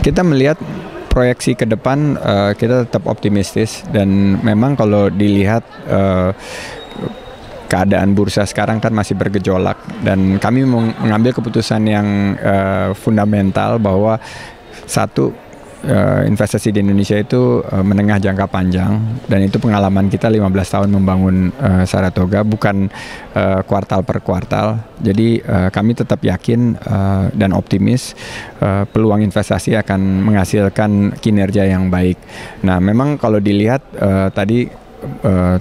Kita melihat proyeksi ke depan, kita tetap optimistis, dan memang kalau dilihat keadaan bursa sekarang kan masih bergejolak, dan kami mengambil keputusan yang fundamental bahwa satu, investasi di Indonesia itu menengah jangka panjang, dan itu pengalaman kita 15 tahun membangun Saratoga, bukan kuartal per kuartal. Jadi kami tetap yakin dan optimis peluang investasi akan menghasilkan kinerja yang baik. Nah, memang kalau dilihat tadi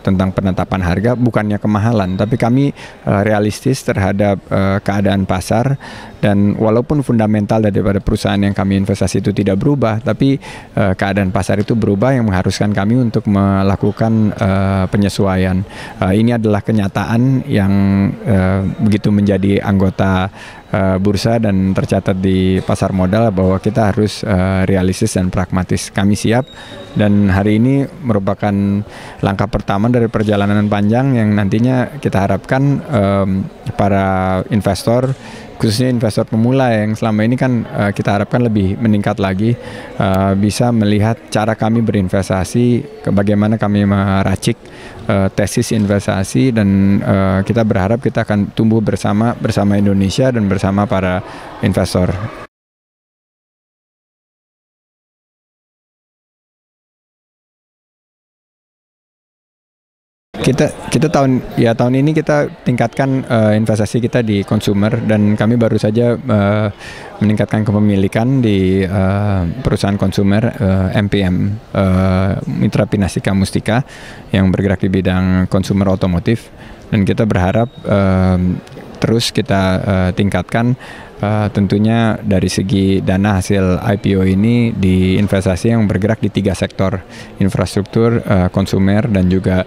tentang penetapan harga, bukannya kemahalan, tapi kami realistis terhadap keadaan pasar, dan walaupun fundamental daripada perusahaan yang kami investasi itu tidak berubah, tapi keadaan pasar itu berubah yang mengharuskan kami untuk melakukan penyesuaian. Ini adalah kenyataan yang begitu menjadi anggota bursa dan tercatat di pasar modal bahwa kita harus realistis dan pragmatis. Kami siap, dan hari ini merupakan langkah pertama dari perjalanan panjang yang nantinya kita harapkan para investor, khususnya investor pemula yang selama ini kan kita harapkan lebih meningkat lagi, bisa melihat cara kami berinvestasi, bagaimana kami meracik tesis investasi, dan kita berharap kita akan tumbuh bersama Indonesia dan bersama para investor. Kita tahun ini kita tingkatkan investasi kita di consumer, dan kami baru saja meningkatkan kepemilikan di perusahaan consumer MPM, Mitra Pinastika Mustika, yang bergerak di bidang consumer otomotif, dan kita berharap terus kita tingkatkan. Tentunya dari segi dana hasil IPO ini di investasi yang bergerak di 3 sektor: infrastruktur, konsumer, dan juga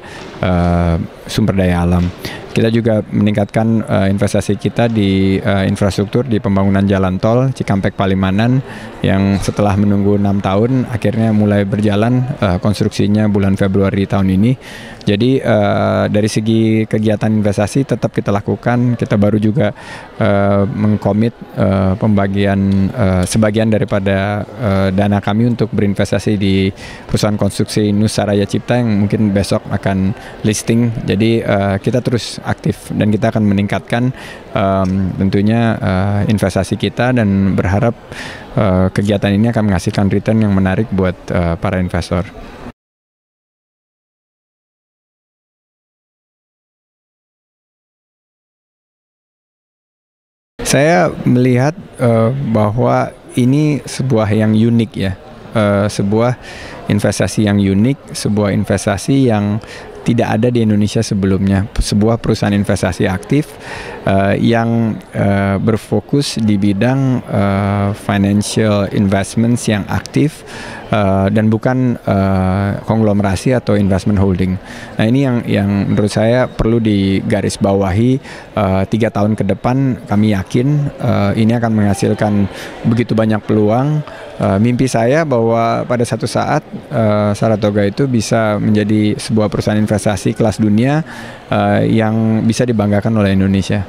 sumber daya alam. Kita juga meningkatkan investasi kita di infrastruktur, di pembangunan jalan tol Cikampek Palimanan, yang setelah menunggu 6 tahun akhirnya mulai berjalan konstruksinya bulan Februari tahun ini. Jadi dari segi kegiatan investasi tetap kita lakukan. Kita baru juga mengkomit pembagian sebagian daripada dana kami untuk berinvestasi di perusahaan konstruksi Nusaraya Cipta yang mungkin besok akan listing. Jadi kita terus aktif, dan kita akan meningkatkan tentunya investasi kita, dan berharap kegiatan ini akan menghasilkan return yang menarik buat para investor. Saya melihat bahwa ini sebuah yang unik ya, sebuah investasi yang unik, sebuah investasi yang tidak ada di Indonesia sebelumnya, sebuah perusahaan investasi aktif yang berfokus di bidang financial investments yang aktif, dan bukan konglomerasi atau investment holding. Nah, ini yang menurut saya perlu digarisbawahi. 3 tahun ke depan kami yakin ini akan menghasilkan begitu banyak peluang. Mimpi saya bahwa pada satu saat Saratoga itu bisa menjadi sebuah perusahaan investasi kelas dunia yang bisa dibanggakan oleh Indonesia.